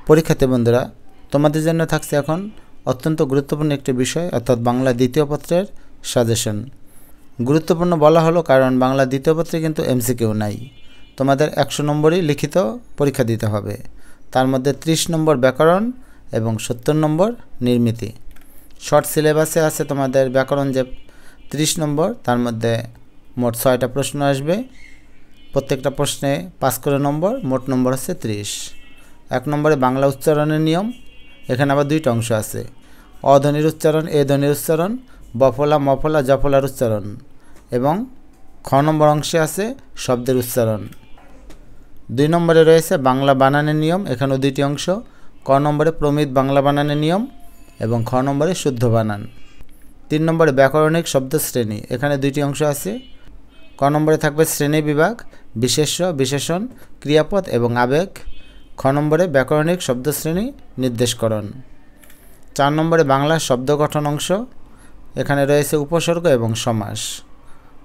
পরীক্ষার্থী বন্ধুরা, তোমাদের জন্য থাকছে এখন অত্যন্ত গুরুত্বপূর্ণ একটি বিষয়, অর্থাৎ বাংলা দ্বিতীয় পত্রের সাজেশন। গুরুত্বপূর্ণ বলা হলো কারণ বাংলা দ্বিতীয় পত্রে কিন্তু এমসিকিউ নাই। তোমাদের 100 নম্বরই লিখিত পরীক্ষা দিতে হবে। তার মধ্যে 30 নম্বর ব্যাকরণ এবং 70 নম্বর নির্মিতি। শর্ট সিলেবাসে আছে তোমাদের ব্যাকরণ যে 30 নম্বর, তার মধ্যে মোট 6টা প্রশ্ন আসবে। প্রত্যেকটা প্রশ্নে 5 করে নম্বর, মোট নম্বর হচ্ছে 30। 1 নম্বরে বাংলা উচ্চারণের নিয়ম। এখানে আবার 2টা অংশ আছে, অধ্বনির উচ্চারণ, এ ধ্বনির উচ্চারণ, বফলা মফলা জফলার উচ্চারণ, এবং খ নম্বর অংশে আছে শব্দের উচ্চারণ। 2 নম্বরে রয়েছে বাংলা বানানের নিয়ম, এখানেও 2টি অংশ, ক নম্বরে প্রমিত বাংলা বানানের নিয়ম এবং খ নম্বরে শুদ্ধ বানান। 3 নম্বরে ব্যাকরণিক শব্দ শ্রেণী, এখানে 2টি অংশ আছে। ক নম্বরে থাকবে শ্রেণী বিভাগ, বিশেষ্য, বিশেষণ, ক্রিয়াপদ এবং আবেগ। খ নম্বরে ব্যাকরণিক শব্দশ্রেণী নির্দেশকরণ। 4 নম্বরে বাংলা শব্দ গঠন অংশ, এখানে রয়েছে উপসর্গ এবং সমাস।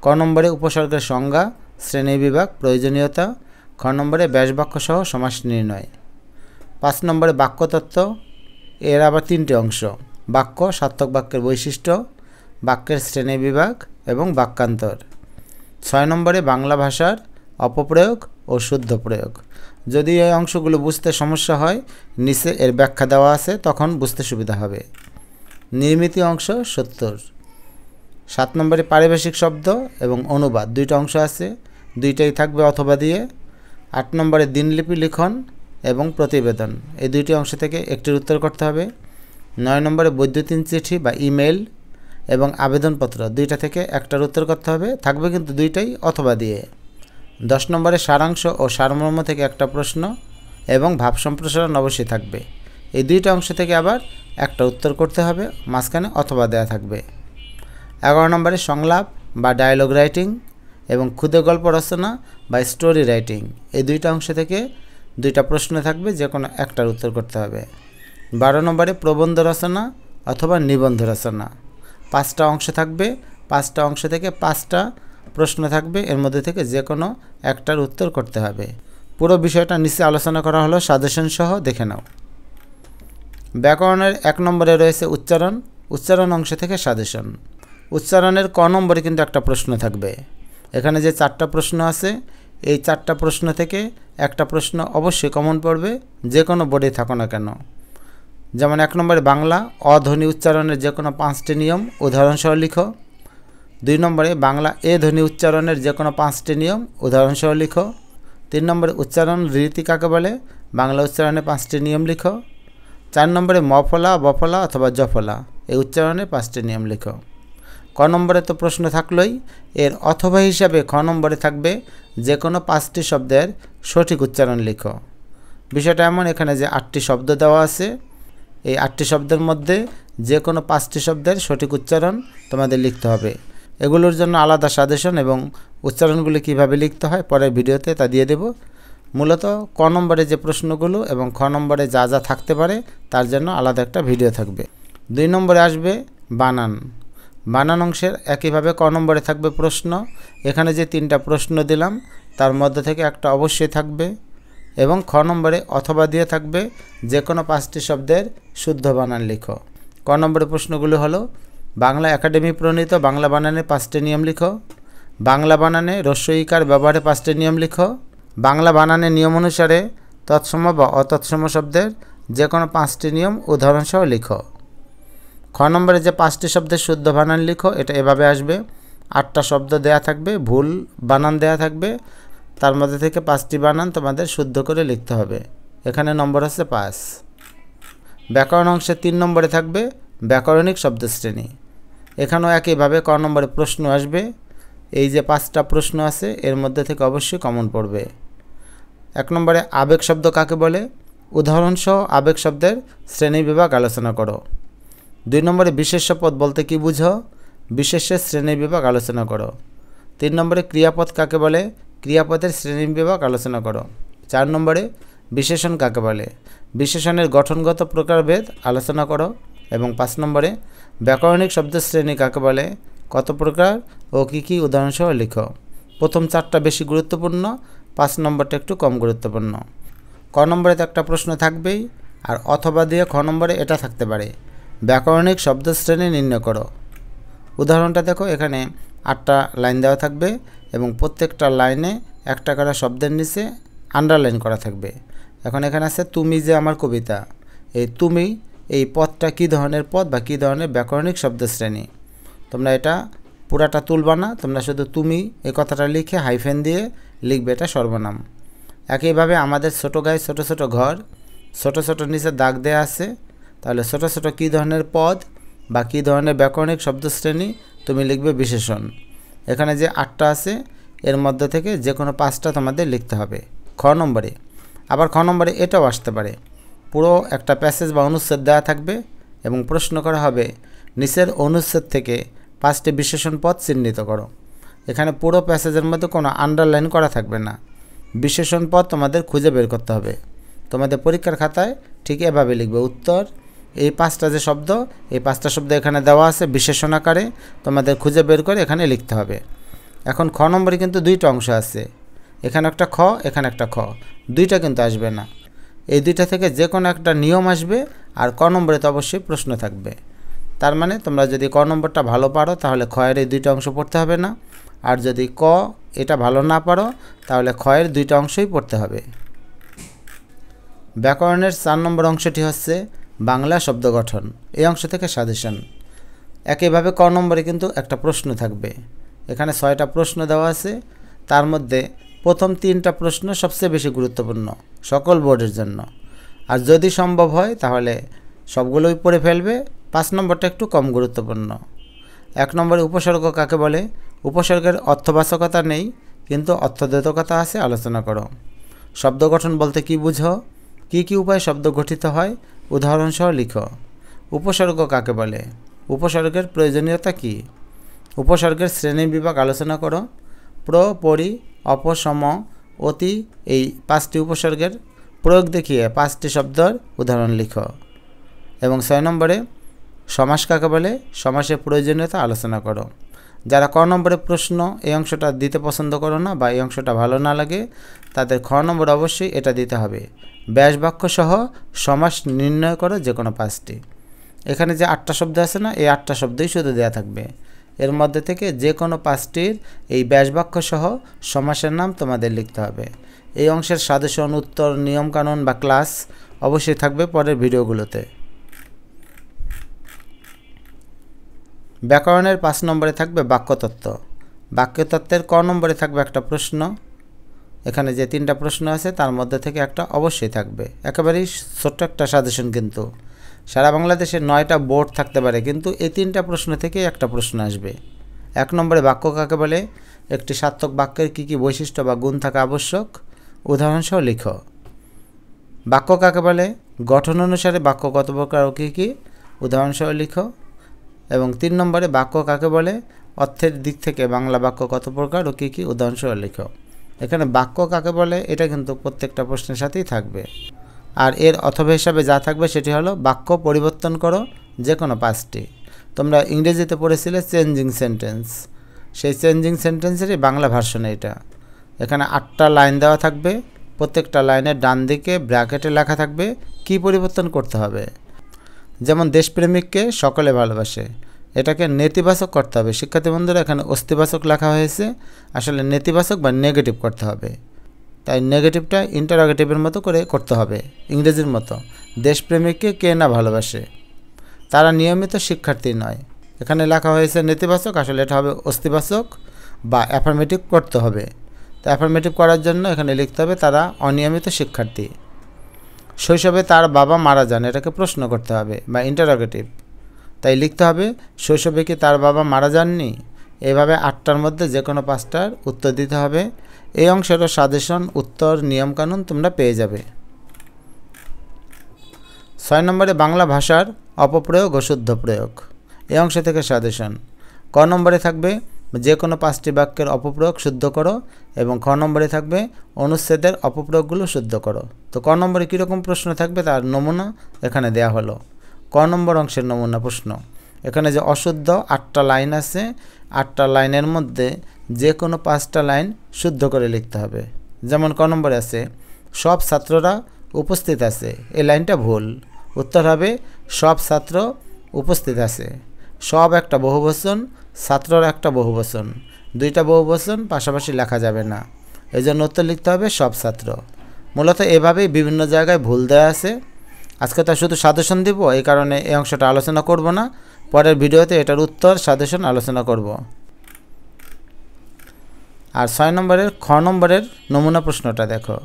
ক নম্বরে উপসর্গের সংজ্ঞা, শ্রেণী বিভাগ, প্রয়োজনীয়তা। খ নম্বরে ব্যাসবাক্য সহ সমাস নির্ণয়। 5 নম্বরে বাক্যতত্ত্ব, এর আবার 3টে অংশ, বাক্য, সার্থক বাক্যের বৈশিষ্ট্য, বাক্যের শ্রেণী বিভাগ এবং বাক্যান্তর। 6 নম্বরে বাংলা ভাষার অপপ্রয়োগ ও শুদ্ধ প্রয়োগ। যদি এই অংশগুলো বুঝতে সমস্যা হয়, নিচে এর ব্যাখ্যা দেওয়া আছে, তখন বুঝতে সুবিধা হবে। নির্মিতি অংশ 70। 7 নম্বরে পারিভাষিক শব্দ এবং অনুবাদ, 2টা অংশ আছে, 2টাই থাকবে অথবা দিয়ে। 8 নম্বরে দিনলিপি লিখন এবং প্রতিবেদন, এই 2টি অংশ থেকে একটির উত্তর করতে হবে। 9 নম্বরে বৈদ্যুতিন চিঠি বা ইমেল এবং আবেদনপত্র, 2টা থেকে একটার উত্তর করতে হবে, থাকবে কিন্তু 2টাই অথবা দিয়ে। 10 নম্বরে সারাংশ ও সারমর্ম থেকে একটা প্রশ্ন এবং ভাব সম্প্রসারণ অবশ্যই থাকবে। এই 2টা অংশ থেকে আবার একটা উত্তর করতে হবে, মাঝখানে অথবা দেয়া থাকবে। 11 নম্বরে সংলাপ বা ডায়লগ রাইটিং এবং ক্ষুদে গল্প রচনা বা স্টোরি রাইটিং, এই 2টা অংশ থেকে 2টা প্রশ্ন থাকবে, যে কোনো একটার উত্তর করতে হবে। 12 নম্বরে প্রবন্ধ রচনা অথবা নিবন্ধ রচনা, 5টা অংশ থাকবে, 5টা অংশ থেকে 5টা প্রশ্ন থাকবে, এর মধ্যে থেকে যে কোনো একটার উত্তর করতে হবে। পুরো বিষয়টা নিচে আলোচনা করা হলো সাজেশন সহ, দেখে নাও। ব্যাকরণের 1 নম্বরে রয়েছে উচ্চারণ, উচ্চারণ অংশ থেকে সাজেশন। উচ্চারণের ক নম্বরে কিন্তু একটা প্রশ্ন থাকবে। এখানে যে 4টা প্রশ্ন আছে, এই 4টা প্রশ্ন থেকে একটা প্রশ্ন অবশ্যই কমন পড়বে, যে কোনো বোর্ডে থাকো না কেন। যেমন 1 নম্বরে বাংলা অধ্বনি উচ্চারণের যে কোনো 5টি নিয়ম উদাহরণসহ লিখো। 2 নম্বরে বাংলা এ ধ্বনি উচ্চারণের যে কোনো 5টি নিয়ম উদাহরণসহ লিখো। 3 নম্বরে উচ্চারণ রীতি কাকে বলে, বাংলা উচ্চারণে 5টি নিয়ম লিখো। 4 নম্বরে মফলা বফলা অথবা জফলা, এই উচ্চারণে 5টি নিয়ম লিখো। ক নম্বরে তো প্রশ্ন থাকলোই, এর অথবা হিসাবে খ নম্বরে থাকবে যে কোনো 5টি শব্দের সঠিক উচ্চারণ লিখো। বিষয়টা এমন, এখানে যে 8টি শব্দ দেওয়া আছে, এই 8টি শব্দের মধ্যে যে কোনো 5টি শব্দের সঠিক উচ্চারণ তোমাদের লিখতে হবে। এগুলোর জন্য আলাদা সাজেশন এবং উচ্চারণগুলি কিভাবে লিখতে হয় পরের ভিডিওতে তা দিয়ে দেব। মূলত ক নম্বরে যে প্রশ্নগুলো এবং খ নম্বরে যা যা থাকতে পারে তার জন্য আলাদা একটা ভিডিও থাকবে। 2 নম্বরে আসবে বানান। বানান অংশের একইভাবে ক নম্বরে থাকবে প্রশ্ন। এখানে যে 3টা প্রশ্ন দিলাম তার মধ্যে থেকে একটা অবশ্যই থাকবে, এবং খ নম্বরে অথবা দিয়ে থাকবে যে কোনো 5টি শব্দের শুদ্ধ বানান লিখো। ক নম্বরের প্রশ্নগুলো হলো, বাংলা একাডেমি প্রণীত বাংলা বানানে 5টি নিয়ম লিখো। বাংলা বানানে হ্রস্ব ইকার ব্যবহারে 5টি নিয়ম লিখো। বাংলা বানানের নিয়ম অনুসারে তৎসম বা অতৎসম শব্দের যে কোনো 5টি নিয়ম উদাহরণসহ লিখো। খ নম্বরে যে 5টি শব্দের শুদ্ধ বানান লিখো, এটা এভাবে আসবে। 8টা শব্দ দেয়া থাকবে, ভুল বানান দেয়া থাকবে, তার মধ্যে থেকে 5টি বানান তোমাদের শুদ্ধ করে লিখতে হবে। এখানে নম্বর হচ্ছে 5। ব্যাকরণ অংশে 3 নম্বরে থাকবে ব্যাকরণিক শব্দশ্রেণী। এখানেও একইভাবে ক নম্বরে প্রশ্ন আসবে। এই যে 5টা প্রশ্ন আছে, এর মধ্যে থেকে অবশ্যই কমন পড়বে। 1 নম্বরে আবেগ শব্দ কাকে বলে, উদাহরণসহ আবেগ শব্দের শ্রেণী বিভাগ আলোচনা করো। 2 নম্বরে বিশেষ্য পদ বলতে কি বুঝো, বিশেষ্যের শ্রেণী বিভাগ আলোচনা করো। 3 নম্বরে ক্রিয়াপদ কাকে বলে, ক্রিয়াপদের শ্রেণী বিভাগ আলোচনা করো। 4 নম্বরে বিশেষণ কাকে বলে, বিশেষণের গঠনগত প্রকারভেদ আলোচনা করো। এবং 5 নম্বরে ব্যাকরণিক শব্দশ্রেণী কাকে বলে, কত প্রকার ও কী কী উদাহরণসহ লিখো। প্রথম 4টা বেশি গুরুত্বপূর্ণ, 5 নম্বরটা একটু কম গুরুত্বপূর্ণ। ক নম্বরে তো একটা প্রশ্ন থাকবেই, আর অথবা দিয়ে খ নম্বরে এটা থাকতে পারে, ব্যাকরণিক শব্দশ্রেণী নির্ণয় করো। উদাহরণটা দেখো, এখানে 8টা লাইন দেওয়া থাকবে এবং প্রত্যেকটা লাইনে একটা করে শব্দের নিচে আন্ডারলাইন করা থাকবে। এখন এখানে আছে তুমি যে আমার কবিতা। এই তুমি এই পদটা কী ধরনের পদ বা কী ধরনের ব্যাকরণিক শব্দশ্রেণী, তোমরা এটা পুরাটা তুলবা না, তোমরা শুধু তুমি এই কথাটা লিখে হাইফেন দিয়ে লিখবে এটা সর্বনাম। একইভাবে আমাদের ছোটো গায়ে ছোটো ছোটো ঘর, ছোটো ছোটো নিচে দাগ দেওয়া আছে, তাহলে ছোটো ছোটো কী ধরনের পদ বা কী ধরনের ব্যাকরণিক শব্দশ্রেণী তুমি লিখবে বিশেষণ। এখানে যে 8টা আছে এর মধ্যে থেকে যে কোনো 5টা তোমাদের লিখতে হবে খ নম্বরে। আবার খ নম্বরে এটাও আসতে পারে, পুরো একটা প্যাসেজ বা অনুচ্ছেদ দেওয়া থাকবে এবং প্রশ্ন করা হবে নিচের অনুচ্ছেদ থেকে 5টি বিশেষণ পদ চিহ্নিত করো। এখানে পুরো প্যাসেজের মধ্যে কোনো আন্ডারলাইন করা থাকবে না, বিশেষণ পদ তোমাদের খুঁজে বের করতে হবে। তোমাদের পরীক্ষার খাতায় ঠিক এভাবে লিখবে উত্তর, এই 5টা যে শব্দ, এই 5টা শব্দ এখানে দেওয়া আছে বিশেষণ আকারে, তোমাদের খুঁজে বের করে এখানে লিখতে হবে। এখন খ নম্বরে কিন্তু 2টা অংশ আছে, এখানে একটা খ, এখানে একটা খ, 2টা কিন্তু আসবে না। এই 2টা থেকে যে কোনো একটা নিয়ম আসবে, আর ক নম্বরে তো অবশ্যই প্রশ্ন থাকবে। তার মানে তোমরা যদি ক নম্বরটা ভালো পারো তাহলে খ এর এই 2টা অংশ পড়তে হবে না, আর যদি ক এটা ভালো না পারো তাহলে খ এর 2টা অংশই পড়তে হবে। ব্যাকরণের 4 নম্বর অংশটি হচ্ছে বাংলা শব্দ গঠন। এই অংশ থেকে সাজেশন। একইভাবে ক নম্বরে কিন্তু একটা প্রশ্ন থাকবে, এখানে 6টা প্রশ্ন দেওয়া আছে, তার মধ্যে প্রথম 3টা প্রশ্ন সবচেয়ে বেশি গুরুত্বপূর্ণ সকল বোর্ডের জন্য, আর যদি সম্ভব হয় তাহলে সবগুলোই পড়ে ফেলবে। 5 নম্বরটা একটু কম গুরুত্বপূর্ণ। 1 নম্বরে উপসর্গ কাকে বলে? উপসর্গের অর্থবাচকতা নেই কিন্তু অর্থদ্যোতকতা আছে, আলোচনা করো। শব্দ গঠন বলতে কি বুঝো? কি কি উপায়ে শব্দ গঠিত হয় উদাহরণসহ লিখো। উপসর্গ কাকে বলে? উপসর্গের প্রয়োজনীয়তা কি? উপসর্গের শ্রেণী বিভাগ আলোচনা করো। প্র, পরি, অপ, সম, অতি এই 5টি উপসর্গের প্রয়োগ দেখিয়ে 5টি শব্দের উদাহরণ লিখো। এবং 6 নম্বরে সমাস কাকে বলে? সমাসের প্রয়োজনীয়তা আলোচনা করো। যারা ক নম্বরে প্রশ্ন এই অংশটা দিতে পছন্দ করো না বা এই অংশটা ভালো না লাগে, তাদের খ নম্বর অবশ্যই এটা দিতে হবে। ব্যাস বাক্য সহ সমাস নির্ণয় করো যে কোনো 5টি। এখানে যে 8টা শব্দ আছে না, এই 8টা শব্দই শুধু দেওয়া থাকবে, এর মধ্যে থেকে যে কোনো 5টির এই ব্যাস বাক্য সহ সমাসের নাম তোমাদের লিখতে হবে। এই অংশের সাজেশন, উত্তর, নিয়মকানুন বা ক্লাস অবশ্যই থাকবে পরের ভিডিওগুলোতে। ব্যাকরণের 5 নম্বরে থাকবে বাক্যতত্ত্ব। বাক্যতত্ত্বের ক নম্বরে থাকবে একটা প্রশ্ন। এখানে যে 3টা প্রশ্ন আছে তার মধ্যে থেকে একটা অবশ্যই থাকবে। একেবারেই ছোট্ট একটা সাজেশন, কিন্তু সারা বাংলাদেশে 9টা বোর্ড থাকতে পারে, কিন্তু এই 3টা প্রশ্ন থেকেই একটা প্রশ্ন আসবে। 1 নম্বরে বাক্য কাকে বলে? একটি সার্থক বাক্যের কী কী বৈশিষ্ট্য বা গুণ থাকা আবশ্যক উদাহরণসহ লিখো। বাক্য কাকে বলে? গঠন অনুসারে বাক্য কত প্রকার ও কী কী উদাহরণসহ লিখো। এবং 3 নম্বরে বাক্য কাকে বলে? অর্থের দিক থেকে বাংলা বাক্য কত প্রকার ও কী কী উদাহরণসহ লিখো। এখানে বাক্য কাকে বলে এটা কিন্তু প্রত্যেকটা প্রশ্নের সাথেই থাকবে, আর এর অথবা হিসাবে যা থাকবে সেটি হলো বাক্য পরিবর্তন করো যে কোনো 5টি। তোমরা ইংরেজিতে পড়েছিলে চেঞ্জিং সেন্টেন্স, সেই চেঞ্জিং সেন্টেন্সেরই বাংলা ভার্সন এটা। এখানে 8টা লাইন দেওয়া থাকবে, প্রত্যেকটা লাইনের ডান দিকে ব্র্যাকেটে লেখা থাকবে কি পরিবর্তন করতে হবে। যেমন দেশপ্রেমিককে সকলে ভালোবাসে, এটাকে নেতিবাচক করতে হবে। শিক্ষার্থী বন্ধুরা, এখানে অস্তিবাচক লেখা হয়েছে, আসলে নেতিবাচক বা নেগেটিভ করতে হবে, তাই নেগেটিভটা ইন্টারোগেটিভের মতো করে করতে হবে, ইংরেজির মতো। দেশপ্রেমিককে কে না ভালোবাসে? তারা নিয়মিত শিক্ষার্থী নয়। এখানে লেখা হয়েছে নেতিবাচক, আসলে এটা হবে অস্তিবাচক বা অ্যাফার্মেটিভ করতে হবে। তো অ্যাফার্মেটিভ করার জন্য এখানে লিখতে হবে তারা অনিয়মিত শিক্ষার্থী। শৈশবে তার বাবা মারা যান, এটাকে প্রশ্ন করতে হবে বা ইন্টারোগেটিভ, তাই লিখতে হবে শৈশবে কি তার বাবা মারা যাননি। এভাবে 8টার মধ্যে যে কোনো 5টার উত্তর দিতে হবে। এই অংশেরও সাজেশন, উত্তর, নিয়মকানুন তোমরা পেয়ে যাবে। 6 নম্বরে বাংলা ভাষার অপপ্রয়োগ ও শুদ্ধ প্রয়োগ। এই অংশ থেকে সাজেশন। ক নম্বরে থাকবে যে কোনো 5টি বাক্যের অপপ্রয়োগ শুদ্ধ করো, এবং খ নম্বরে থাকবে অনুচ্ছেদের অপপ্রয়োগগুলো শুদ্ধ করো। তো ক নম্বরে কীরকম প্রশ্ন থাকবে তার নমুনা এখানে দেয়া হলো। ক নম্বর অংশের নমুনা প্রশ্ন। এখানে যে অশুদ্ধ 8টা লাইন আছে, 8টা লাইনের মধ্যে যে কোনো 5টা লাইন শুদ্ধ করে লিখতে হবে। যেমন ক নম্বরে আছে সব ছাত্ররা উপস্থিত আছে, এই লাইনটা ভুল। উত্তর হবে সব ছাত্র উপস্থিত আছে। সব একটা বহুবচন, ছাত্রর একটা বহুবচন, দুইটা বহুবচন পাশাপাশি লেখা যাবে না, এই জন্য উত্তর লিখতে হবে সব ছাত্র। মূলত এভাবেই বিভিন্ন জায়গায় ভুল দেওয়া আছে। আজকে তো শুধু সাজেশন দিব, এই কারণে এই অংশটা আলোচনা করব না, পরের ভিডিওতে এটার উত্তর সাজেশন আলোচনা করব। আর 6 নম্বরের খ নম্বরের নমুনা প্রশ্নটা দেখো।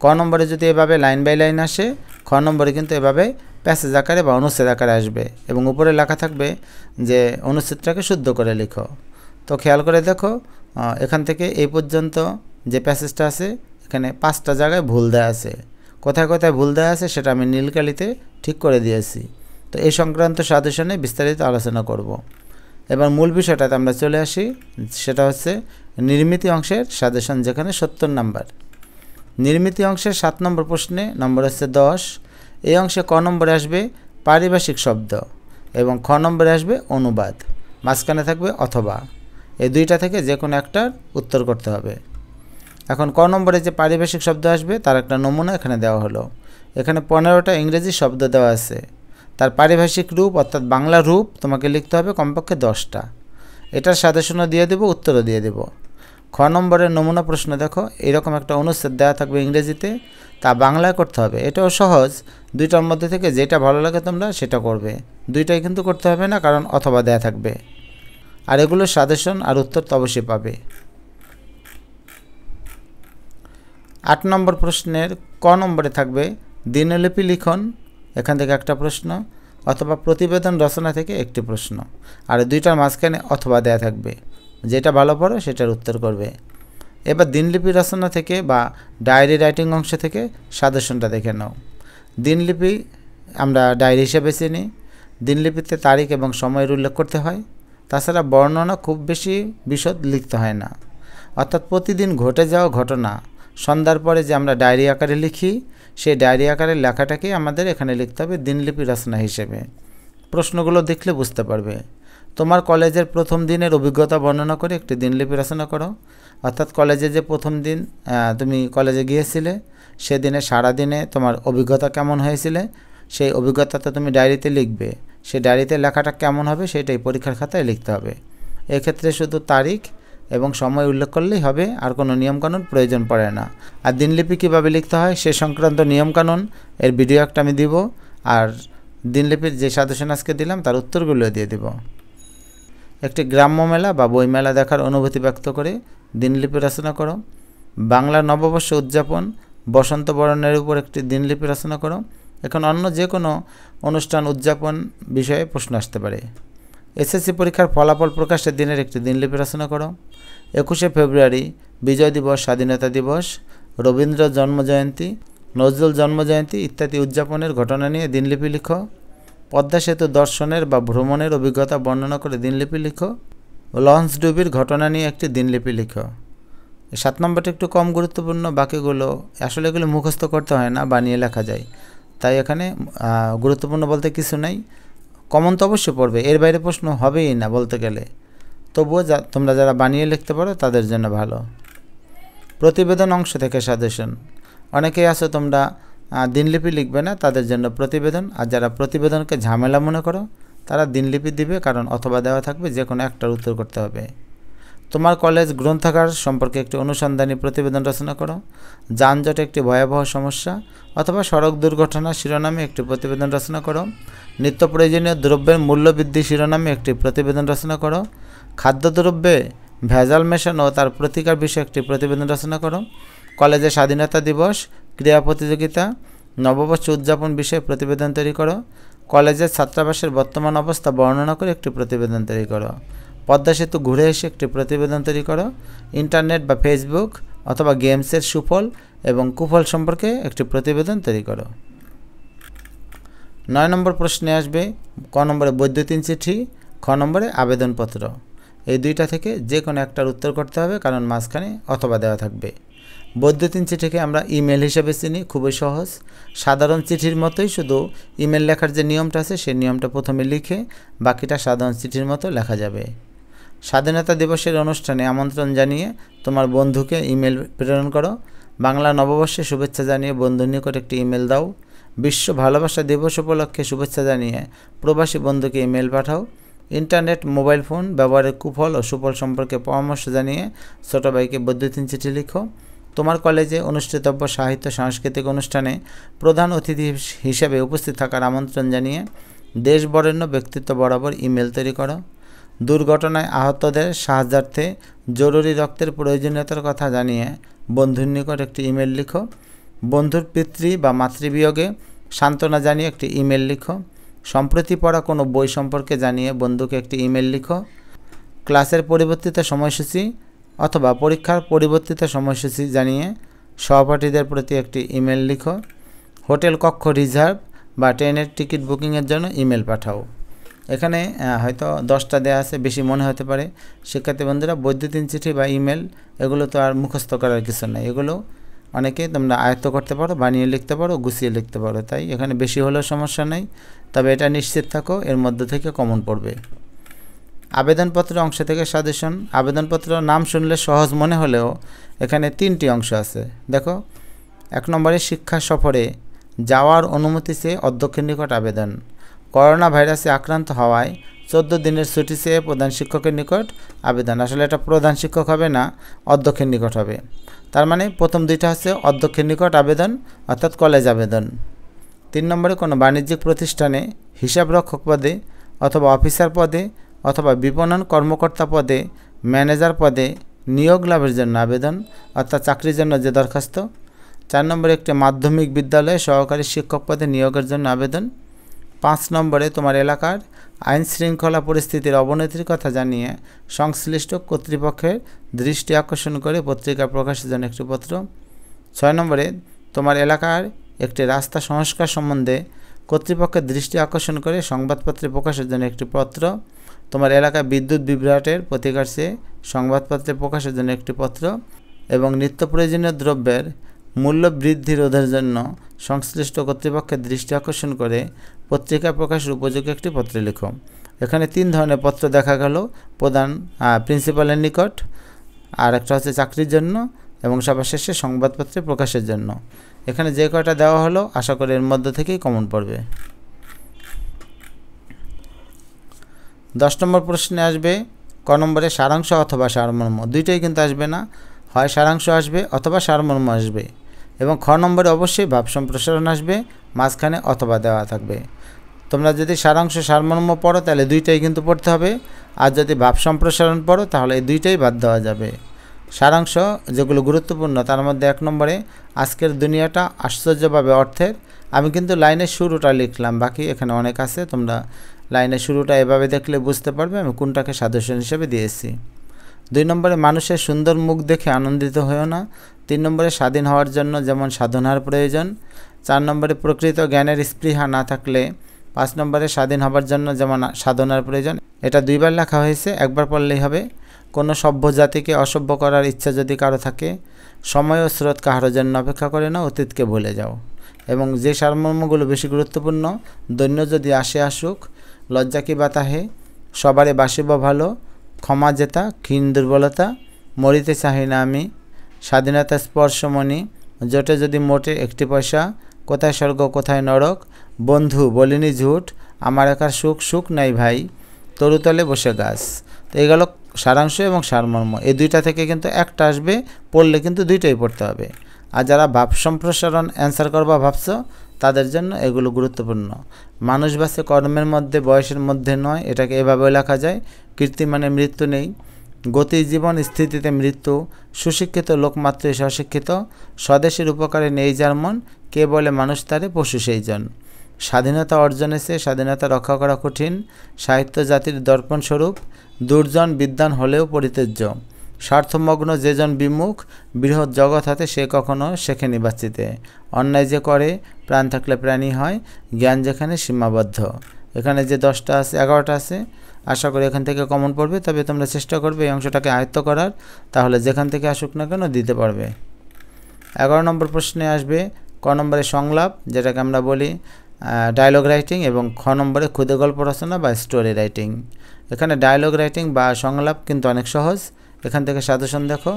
ক নম্বরে যদি এভাবে লাইন বাই লাইন আসে, খ নম্বরে কিন্তু এভাবে প্যাসেজ আকারে বা অনুচ্ছেদ আকারে আসবে এবং উপরে লেখা থাকবে যে অনুচ্ছেদটাকে শুদ্ধ করে লিখো। তো খেয়াল করে দেখো, এখান থেকে এই পর্যন্ত যে প্যাসেজটা আছে এখানে 5টা জায়গায় ভুল দেওয়া আছে। কোথায় কোথায় ভুল দেওয়া আছে সেটা আমি নীলকালিতে ঠিক করে দিয়েছি। তো এই সংক্রান্ত সাজেশনে বিস্তারিত আলোচনা করব। এবার মূল বিষয়টাতে আমরা চলে আসি, সেটা হচ্ছে নির্মিতি অংশের সাজেশন, যেখানে 70 নাম্বার। নির্মিতি অংশের 7 নম্বর প্রশ্নে নম্বর হচ্ছে 10। এই অংশে ক নম্বরে আসবে পারিভাষিক শব্দ এবং খ নম্বরে আসবে অনুবাদ, মাঝখানে থাকবে অথবা। এই দুইটা থেকে যে কোনো একটার উত্তর করতে হবে। এখন ক নম্বরে যে পারিভাষিক শব্দ আসবে তার একটা নমুনা এখানে দেওয়া হলো। এখানে 15টা ইংরেজি শব্দ দেওয়া আছে, তার পারিভাষিক রূপ অর্থাৎ বাংলা রূপ তোমাকে লিখতে হবে কমপক্ষে 10টা। এটার সাজেশনও দিয়ে দেবো, উত্তরও দিয়ে দেবো। খ নম্বরের নমুনা প্রশ্ন দেখো, এরকম একটা অনুচ্ছেদ দেওয়া থাকবে ইংরেজিতে, তা বাংলায় করতে হবে। এটাও সহজ, দুইটার মধ্যে থেকে যেটা ভালো লাগে তোমরা সেটা করবে, দুইটাই কিন্তু করতে হবে না, কারণ অথবা দেয়া থাকবে। আর এগুলোর সাজেশন আর উত্তর তো অবশ্যই পাবে। 8 নম্বর প্রশ্নের ক নম্বরে থাকবে দিনলিপি লিখন, এখান থেকে একটা প্রশ্ন, অথবা প্রতিবেদন রচনা থেকে একটি প্রশ্ন। আর দুইটার মাঝখানে অথবা দেয়া থাকবে, যেটা ভালো পড়ো সেটার উত্তর করবে। এবার দিনলিপি রচনা থেকে বা ডায়েরি রাইটিং অংশ থেকে সাজেশনটা দেখে নাও। দিনলিপি আমরা ডায়েরি হিসেবে চিনি। দিনলিপিতে তারিখ এবং সময়ের উল্লেখ করতে হয়, তাছাড়া বর্ণনা খুব বেশি বিশদ লিখতে হয় না। অর্থাৎ প্রতিদিন ঘটে যাওয়া ঘটনা সন্ধ্যার পরে যে আমরা ডায়েরি আকারে লিখি, সেই ডায়েরি আকারের লেখাটাকে আমাদের এখানে লিখতে হবে দিনলিপি রচনা হিসেবে। প্রশ্নগুলো দেখলে বুঝতে পারবে। তোমার কলেজের প্রথম দিনের অভিজ্ঞতা বর্ণনা করে একটি দিনলিপি রচনা করো। অর্থাৎ কলেজে যে প্রথম দিন তুমি কলেজে গিয়েছিলে, সেদিনে সারাদিনে তোমার অভিজ্ঞতা কেমন হয়েছিলে, সেই অভিজ্ঞতাটা তুমি ডায়েরিতে লিখবে। সেই ডায়েরিতে লেখাটা কেমন হবে সেটাই পরীক্ষার খাতায় লিখতে হবে। এক্ষেত্রে শুধু তারিখ এবং সময় উল্লেখ করলেই হবে, আর কোনো নিয়মকানুন প্রয়োজন পড়ে না। আর দিনলিপি কীভাবে লিখতে হয় সে সংক্রান্ত নিয়মকানুন এর ভিডিও একটা আমি দিব, আর দিনলিপির যে সাজেশন আজকে দিলাম তার উত্তরগুলো দিয়ে দিব। একটি গ্রাম্য মেলা বা বইমেলা দেখার অনুভূতি ব্যক্ত করে দিনলিপি রচনা করো। বাংলা নববর্ষ উদযাপন বসন্ত বরণের উপর একটি দিনলিপি রচনা করো। এখন অন্য যে কোনো অনুষ্ঠান উদযাপন বিষয়ে প্রশ্ন আসতে পারে। এসএসসি পরীক্ষার ফলাফল প্রকাশের দিনের একটি দিনলিপি রচনা করো। 21শে ফেব্রুয়ারি বিজয় দিবস, স্বাধীনতা দিবস, রবীন্দ্র জন্মজয়ন্তী, নজরুল জন্মজয়ন্তী ইত্যাদি উদযাপনের ঘটনা নিয়ে দিনলিপি লিখো। পদ্মা সেতু দর্শনের বা ভ্রমণের অভিজ্ঞতা বর্ণনা করে দিনলিপি লিখো। লঞ্চ ডুবির ঘটনা নিয়ে একটি দিনলিপি লিখো। 7 নম্বরটা একটু কম গুরুত্বপূর্ণ, বাকিগুলো আসলে এগুলো মুখস্থ করতে হয় না, বানিয়ে লেখা যায়, তাই এখানে গুরুত্বপূর্ণ বলতে কিছু নেই। কমন তো অবশ্যই পড়বে, এর বাইরে প্রশ্ন হবেই না বলতে গেলে, তবুও তোমরা যারা বানিয়ে লিখতে পারো তাদের জন্য ভালো। প্রতিবেদন অংশ থেকে সাজেশন। অনেকেই আছো তোমরা দিনলিপি লিখবে না, তাদের জন্য প্রতিবেদন। আর যারা প্রতিবেদনকে ঝামেলা মনে করো তারা দিনলিপি দিবে, কারণ অথবা দেওয়া থাকবে, যে কোনো একটার উত্তর করতে হবে। তোমার কলেজ গ্রন্থাগার সম্পর্কে একটি অনুসন্ধানী প্রতিবেদন রচনা করো। যানজট একটি ভয়াবহ সমস্যা অথবা সড়ক দুর্ঘটনা শিরোনামে একটি প্রতিবেদন রচনা করো। নিত্য প্রয়োজনীয় দ্রব্যের মূল্যবৃদ্ধি শিরোনামে একটি প্রতিবেদন রচনা করো। খাদ্যদ্রব্যে ভেজাল মেশানো ও তার প্রতিকার বিষয়ে একটি প্রতিবেদন রচনা করো। কলেজে স্বাধীনতা দিবস ক্রীড়া প্রতিযোগিতা নববর্ষ উদযাপন বিষয়ে প্রতিবেদন তৈরি করো। কলেজের ছাত্রাবাসের বর্তমান অবস্থা বর্ণনা করে একটি প্রতিবেদন তৈরি করো। পদ্মা সেতু ঘুরে এসে একটি প্রতিবেদন তৈরি করো। ইন্টারনেট বা ফেসবুক অথবা গেমসের সুফল এবং কুফল সম্পর্কে একটি প্রতিবেদন তৈরি করো। 9 নম্বর প্রশ্নে আসবে ক নম্বরে বৈদ্যুতিন চিঠি, খ নম্বরে আবেদনপত্র। এই দুইটা থেকে যে কোনো একটার উত্তর করতে হবে, কারণ মাঝখানে অথবা দেওয়া থাকবে। বৈদ্যুতিন চিঠিকে আমরা ইমেল হিসেবে চিনি, খুবই সহজ। সাধারণ চিঠির মতোই, শুধু ইমেল লেখার যে নিয়মটা আছে সেই নিয়মটা প্রথমে লিখে বাকিটা সাধারণ চিঠির মতো লেখা যাবে। স্বাধীনতা দিবসের অনুষ্ঠানে আমন্ত্রণ জানিয়ে তোমার বন্ধুকে ইমেল প্রেরণ করো। বাংলা নববর্ষে শুভেচ্ছা জানিয়ে বন্ধুর নিকট একটি ইমেল দাও। বিশ্ব ভালোবাসা দিবস উপলক্ষে শুভেচ্ছা জানিয়ে প্রবাসী বন্ধুকে ইমেল পাঠাও। ইন্টারনেট মোবাইল ফোন ব্যবহারের কুফল ও সুফল সম্পর্কে পরামর্শ জানিয়ে ছোট ভাইকে বৈদ্যুতিন চিঠি লিখো। তোমার কলেজে অনুষ্ঠিতব্য সাহিত্য সাংস্কৃতিক অনুষ্ঠানে প্রধান অতিথি হিসেবে উপস্থিত থাকার আমন্ত্রণ জানিয়ে দেশ বরেণ্য ব্যক্তিত্ব বরাবর ইমেল তৈরি করো। দুর্ঘটনায় আহতদের সাহায্যার্থে জরুরি রক্তের প্রয়োজনীয়তার কথা জানিয়ে বন্ধুর নিকট একটি ইমেল লিখো। বন্ধুর পিতৃ বা মাতৃবিয়োগে সান্ত্বনা জানিয়ে একটি ইমেল লিখো। সম্প্রতি পড়া কোনো বই সম্পর্কে জানিয়ে বন্ধুকে একটি ইমেল লিখো। ক্লাসের পরিবর্তিত সময়সূচি অথবা পরীক্ষার পরিবর্তিত সময়সূচি জানিয়ে সহপাঠীদের প্রতি একটি ইমেল লিখো। হোটেল কক্ষ রিজার্ভ বা ট্রেনের টিকিট বুকিংয়ের জন্য ইমেল পাঠাও। এখানে হয়তো 10টা দেওয়া আছে, বেশি মনে হতে পারে। শিক্ষার্থী বন্ধুরা, বৈদ্যুতিন চিঠি বা ইমেল এগুলো তো আর মুখস্থ করার কিছু নেই, এগুলো অনেকে তোমরা আয়ত্ত করতে পারো, বানিয়ে লিখতে পারো, গুছিয়ে লিখতে পারো। তাই এখানে বেশি হলেও সমস্যা নেই, তবে এটা নিশ্চিত থাকো এর মধ্যে থেকে কমন পড়বে। আবেদনপত্র অংশ থেকে সাজেশন। আবেদনপত্র নাম শুনলে সহজ মনে হলেও এখানে 3টি অংশ আছে। দেখো, 1 নম্বরে শিক্ষা সফরে যাওয়ার অনুমতি চেয়ে অধ্যক্ষের নিকট আবেদন। করোনা ভাইরাসে আক্রান্ত হওয়ায় 14 দিনের ছুটি চেয়ে প্রধান শিক্ষকের নিকট আবেদন। আসলে এটা প্রধান শিক্ষক হবে না, অধ্যক্ষের নিকট হবে। তার মানে প্রথম 2টা হচ্ছে অধ্যক্ষের নিকট আবেদন, অর্থাৎ কলেজ আবেদন। 3 নম্বরে কোনো বাণিজ্যিক প্রতিষ্ঠানে হিসাবরক্ষক পদে অথবা অফিসার পদে অথবা বিপণন কর্মকর্তা পদে, ম্যানেজার পদে নিয়োগ লাভের জন্য আবেদন, অর্থাৎ চাকরির জন্য যে দরখাস্ত। 4 নম্বরে একটি মাধ্যমিক বিদ্যালয়ে সহকারী শিক্ষক পদে নিয়োগের জন্য আবেদন। 5 নম্বরে তোমার এলাকার আইন শৃঙ্খলা পরিস্থিতির অবনতির কথা জানিয়ে সংশ্লিষ্ট কর্তৃপক্ষের দৃষ্টি আকর্ষণ করে পত্রিকা প্রকাশের জন্য একটি পত্র। 6 নম্বরে তোমার এলাকার একটি রাস্তা সংস্কার সম্বন্ধে কর্তৃপক্ষের দৃষ্টি আকর্ষণ করে সংবাদপত্রে প্রকাশের জন্য একটি পত্র। তোমার এলাকায় বিদ্যুৎ বিভ্রাটের প্রতিকার চেয়ে সংবাদপত্রে প্রকাশের জন্য একটি পত্র। এবং নিত্য প্রয়োজনীয় দ্রব্যের মূল্য বৃদ্ধি রোধের জন্য সংশ্লিষ্ট কর্তৃপক্ষের দৃষ্টি আকর্ষণ করে পত্রিকা প্রকাশের উপযোগী একটি পত্র লিখো। এখানে 3 ধরনের পত্র দেখা গেল, প্রধান প্রিন্সিপালের নিকট, আর একটা হচ্ছে চাকরির জন্য, এবং সবার শেষে সংবাদপত্রে প্রকাশের জন্য। এখানে যে কয়টা দেওয়া হলো আশা করি এর মধ্যে থেকেই কমন পড়বে। 10 নম্বর প্রশ্নে আসবে ক নম্বরে সারাংশ অথবা সারমর্ম। 2টাই কিন্তু আসবে না, হয় সারাংশ আসবে অথবা সারমর্ম আসবে। এবং খ নম্বরে অবশ্যই ভাব সম্প্রসারণ আসবে, মাঝখানে অথবা দেওয়া থাকবে। তোমরা যদি সারাংশ সারমর্ম পড়ো তাহলে 2টাই কিন্তু পড়তে হবে, আর যদি ভাব সম্প্রসারণ পড়ো তাহলে এই 2টাই বাদ দেওয়া যাবে। সারাংশ যেগুলো গুরুত্বপূর্ণ তার মধ্যে 1 নম্বরে আজকের দুনিয়াটা আশ্চর্যভাবে অর্থের। আমি কিন্তু লাইনের শুরুটা লিখলাম, বাকি এখানে অনেক আছে, তোমরা লাইনের শুরুটা এভাবে দেখলে বুঝতে পারবে আমি কোনটাকে সাজেশন হিসেবে দিয়েছি। 2 নম্বরে মানুষের সুন্দর মুখ দেখে আনন্দিত হয়েও না। 3 নম্বরে স্বাধীন হওয়ার জন্য যেমন সাধনার প্রয়োজন। 4 নম্বরে প্রকৃত জ্ঞানের স্পৃহা না থাকলে 5 নম্বরে স্বাধীন হবার জন্য যেমন সাধনার প্রয়োজন। এটা 2বার লেখা হয়েছে, একবার পড়লেই হবে। কোনো সভ্য জাতিকে অসভ্য করার ইচ্ছা যদি কারো থাকে, সময় ও স্রোত কাহারও জন্য অপেক্ষা করে না, অতীতকে ভুলে যাও। এবং যে সারমর্মগুলো বেশি গুরুত্বপূর্ণ, দৈন্য যদি আসে আসুক, লজ্জা কি বাতা হে, সবারে বাসিব ভালো, ক্ষমা জেতা, ক্ষীণ দুর্বলতা, মরিতে চাহি না আমি, স্বাধীনতা স্পর্শমণি, জোটে যদি মোটে 1টি পয়সা, কোথায় স্বর্গ কোথায় নরক, বন্ধু বলিনি ঝুট, আমার একার সুখ সুখ নাই ভাই, তরুতলে বসে গাছ। তো এই গেল সারাংশ এবং সারমর্ম। এই 2টা থেকে কিন্তু একটা আসবে, পড়লে কিন্তু 2টাই পড়তে হবে। আর যারা ভাব সম্প্রসারণ অ্যান্সার করবা ভাবছো তাদের জন্য এগুলো গুরুত্বপূর্ণ। মানুষ বাঁচে কর্মের মধ্যে, বয়সের মধ্যে নয়, এটাকে এভাবেও লেখা যায়। কীর্তি মানে মৃত্যু নেই, গতি জীবন স্থিতিতে মৃত্যু, সুশিক্ষিত লোকমাত্রই স্বশিক্ষিত, স্বদেশের উপকারে নেই যার মন, কে বলে মানুষ তারে পশু সেই জন। স্বাধীনতা অর্জনে সে স্বাধীনতা রক্ষা করা কঠিন, সাহিত্য জাতির দর্পণ স্বরূপ, দুর্জন বিদ্বান হলেও পরিত্যাজ্য, স্বার্থমগ্ন যেজন বিমুখ, বৃহৎ জগৎ হাতে সে কখনো শেখেনি বাঁচিতে, অন্যায় যে করে প্রাণ থাকলে প্রাণী হয়, জ্ঞান যেখানে সীমাবদ্ধ। এখানে যে 10টা আছে 11টা আছে, আশা করি এখান থেকে কমন পড়বে। তবে তোমরা চেষ্টা করবে এই অংশটাকে আয়ত্ত করার, তাহলে যেখান থেকে আসুক না কেন দিতে পারবে। 11 নম্বর প্রশ্নে আসবে ক নম্বরে সংলাপ, যেটাকে আমরা বলি ডায়লগ রাইটিং, এবং খ নম্বরে ক্ষুদে গল্প রচনা বা স্টোরি রাইটিং। এখানে ডায়লগ রাইটিং বা সংলাপ কিন্তু অনেক সহজ, এখান থেকে সাজেশন দেখো।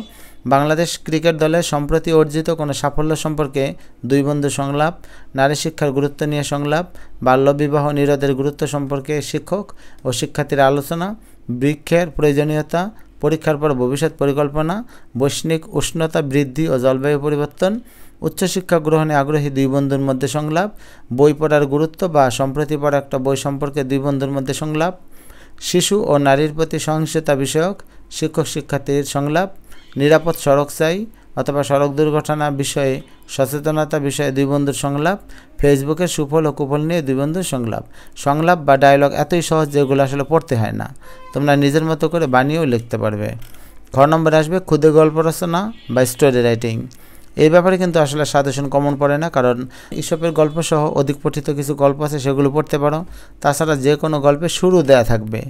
বাংলাদেশ ক্রিকেট দলের সম্প্রতি অর্জিত কোনো সাফল্য সম্পর্কে দুই বন্ধু সংলাপ, নারী শিক্ষার গুরুত্ব নিয়ে সংলাপ, বাল্যবিবাহ নিরোধের গুরুত্ব সম্পর্কে শিক্ষক ও শিক্ষার্থীর আলোচনা, বৃক্ষের প্রয়োজনীয়তা, পরীক্ষার পর ভবিষ্যৎ পরিকল্পনা, বৈশ্বিক উষ্ণতা বৃদ্ধি ও জলবায়ু পরিবর্তন, উচ্চশিক্ষা গ্রহণে আগ্রহী দুই বন্ধুর মধ্যে সংলাপ, বই পড়ার গুরুত্ব বা সম্প্রতি পড়া একটা বই সম্পর্কে দুই বন্ধুর মধ্যে সংলাপ, শিশু ও নারীর প্রতি সহিংসতা বিষয়ক শিক্ষক শিক্ষার্থীর সংলাপ, নিরাপদ সড়ক চাই অথবা সড়ক দুর্ঘটনা বিষয়ে সচেতনতা বিষয়ে দুই বন্ধুর সংলাপ, ফেসবুকের সুফল ও কুফল নিয়ে দুই বন্ধুর সংলাপ। সংলাপ বা ডায়লগ এতই সহজ যেগুলো আসলে পড়তে হয় না, তোমরা নিজের মতো করে বানিয়েও লিখতে পারবে। খ নম্বরে আসবে ক্ষুদে গল্প রচনা বা স্টোরি রাইটিং। এই ব্যাপারে কিন্তু আসলে সাজেশন কমন পড়ে না, কারণ ইসবের গল্প সহ অধিক পঠিত কিছু গল্প আছে, সেগুলো পড়তে পারো। তাছাড়া যে কোনো গল্পে শুরু দেয়া থাকবে,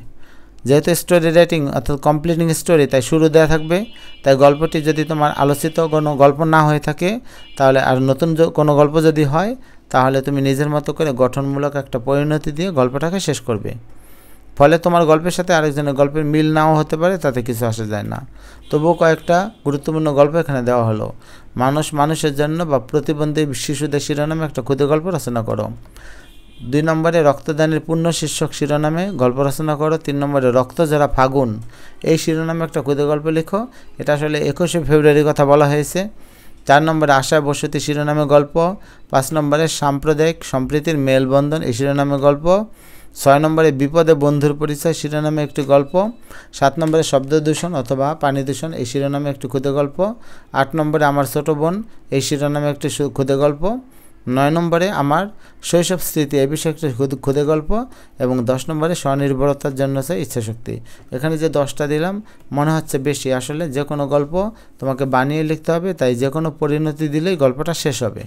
যেহেতু স্টোরি রাইটিং অর্থাৎ কমপ্লিটিং স্টোরি, তাই শুরু দেওয়া থাকবে। তাই গল্পটি যদি তোমার আলোচিত কোনো গল্প না হয়ে থাকে, তাহলে আর নতুন কোনো গল্প যদি হয়, তাহলে তুমি নিজের মতো করে গঠনমূলক একটা পরিণতি দিয়ে গল্পটাকে শেষ করবে। ফলে তোমার গল্পের সাথে আরেকজনের গল্পের মিল নাও হতে পারে, তাতে কিছু আসে যায় না। তবুও কয়েকটা গুরুত্বপূর্ণ গল্প এখানে দেওয়া হলো। মানুষ মানুষের জন্য বা প্রতিবন্ধী শিশুদের শিরোনামে একটা ক্ষুদে গল্প রচনা করো। 2 নম্বরে রক্তদানের পুণ্য শীর্ষক শিরোনামে গল্প রচনা করো। 3 নম্বরে রক্ত যারা ফাগুন এই শিরোনামে একটা ক্ষুদে গল্প লিখো। এটা আসলে 21শে ফেব্রুয়ারির কথা বলা হয়েছে। 4 নম্বরে আশায় বসতি শিরোনামে গল্প। 5 নম্বরে সাম্প্রদায়িক সম্প্রীতির মেলবন্ধন এই শিরোনামে গল্প। 6 নম্বরে বিপদে বন্ধুর পরিচয় শিরোনামে একটি গল্প। 7 নম্বরে শব্দ দূষণ অথবা পানি দূষণ এই শিরোনামে একটি ক্ষুদে গল্প। 8 নম্বরে আমার ছোট বোন এই শিরোনামে একটি ক্ষুদে গল্প। 9 নম্বরে আমার শৈশব স্মৃতি এই বিষয়ে একটি ক্ষুদে গল্প। এবং 10 নম্বরে স্বনির্ভরতার জন্য চাই ইচ্ছাশক্তি। এখানে যে 10টা দিলাম মনে হচ্ছে বেশি, আসলে যে কোনো গল্প তোমাকে বানিয়ে লিখতে হবে, তাই যে কোনো পরিণতি দিলেই গল্পটা শেষ হবে।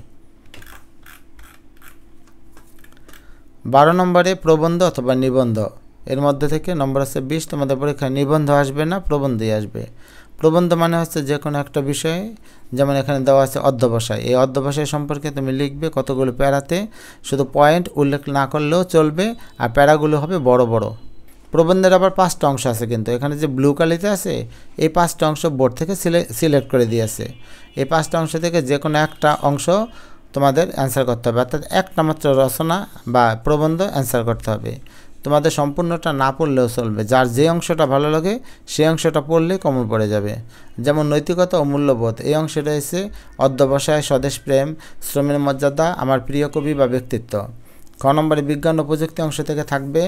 12 নম্বরে প্রবন্ধ অথবা নিবন্ধ। এর মধ্যে থেকে নম্বর আছে 20। তোমাদের পরীক্ষায় নিবন্ধ আসবে না, প্রবন্ধই আসবে। প্রবন্ধ মানে হচ্ছে যে কোনো একটা বিষয়ে, যেমন এখানে দেওয়া আছে অধ্যবসায়, এই অধ্যবসায় সম্পর্কে তুমি লিখবে কতগুলো প্যারাতে, শুধু পয়েন্ট উল্লেখ না করলেও চলবে, আর প্যারাগুলো হবে বড় বড়। প্রবন্ধের আবার 5টা অংশ আছে, কিন্তু এখানে যে ব্লু কালিতে আছে এই 5টা অংশ বোর্ড থেকে সিলেক্ট করে দিয়েছে। এই 5টা অংশ থেকে যে কোনো একটা অংশ তোমাদের অ্যান্সার করতে হবে, অর্থাৎ একটা মাত্র রচনা বা প্রবন্ধ অ্যান্সার করতে হবে। তোমাদের সম্পূর্ণটা না পড়লেও চলবে, যার যে অংশটা ভালো লাগে সেই অংশটা পড়লে কমন পড়ে যাবে। যেমন নৈতিকতা ও মূল্যবোধ, এই অংশটা এসে অধ্যবসায়, স্বদেশ প্রেম, শ্রমের মর্যাদা, আমার প্রিয় কবি বা ব্যক্তিত্ব। খ নম্বরে বিজ্ঞান ও প্রযুক্তি অংশ থেকে থাকবে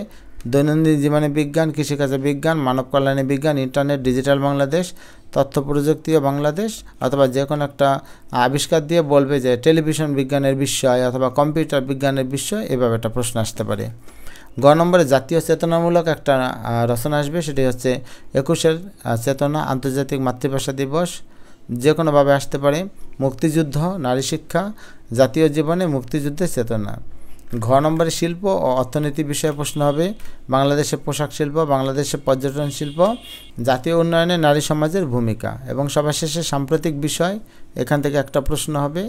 দৈনন্দিন জীবনে বিজ্ঞান, কৃষিকাজে বিজ্ঞান, মানব কল্যাণে বিজ্ঞান, ইন্টারনেট, ডিজিটাল বাংলাদেশ, তথ্য প্রযুক্তি ও বাংলাদেশ, অথবা যে কোনো একটা আবিষ্কার দিয়ে বলবে যে টেলিভিশন বিজ্ঞানের বিষয় অথবা কম্পিউটার বিজ্ঞানের বিষয়, এভাবে একটা প্রশ্ন আসতে পারে। গ নম্বরে জাতীয় চেতনামূলক একটা রচনা আসবে, সেটি হচ্ছে 21শে চেতনা, আন্তর্জাতিক মাতৃভাষা দিবস, যে কোনোভাবে আসতে পারে। মুক্তিযুদ্ধ, নারী শিক্ষা, জাতীয় জীবনে মুক্তিযুদ্ধের চেতনা। ঘ নম্বরে শিল্প ও অর্থনীতি বিষয়ে প্রশ্ন হবে, বাংলাদেশের পোশাক শিল্প, বাংলাদেশের পর্যটন শিল্প, জাতীয় উন্নয়নে নারী সমাজের ভূমিকা, এবং সবার শেষে সাম্প্রতিক বিষয়, এখান থেকে একটা প্রশ্ন হবে।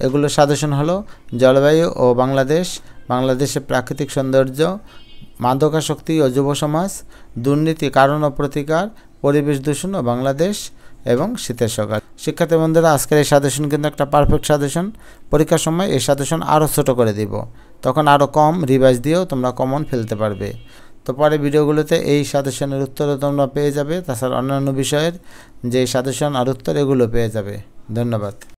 এগুলো সাজেশন হলো জলবায়ু ও বাংলাদেশ, বাংলাদেশের প্রাকৃতিক সৌন্দর্য, মাদকাসক্তি ও যুব সমাজ, দুর্নীতি কারণ ও প্রতিকার, পরিবেশ দূষণ ও বাংলাদেশ, এবং শীতের সকাল। শিক্ষার্থী বন্ধুরা, আজকের এই সাজেশন কিন্তু একটা পারফেক্ট সাজেশন। পরীক্ষার সময় এই সাজেশন আরও ছোটো করে দিব, তখন আরও কম রিভাইজ দিয়েও তোমরা কমন ফেলতে পারবে। তো পরে ভিডিওগুলোতে এই সাজেশনের উত্তরও তোমরা পেয়ে যাবে, তাছাড়া অন্যান্য বিষয়ের যে সাজেশন আর উত্তর এগুলো পেয়ে যাবে। ধন্যবাদ।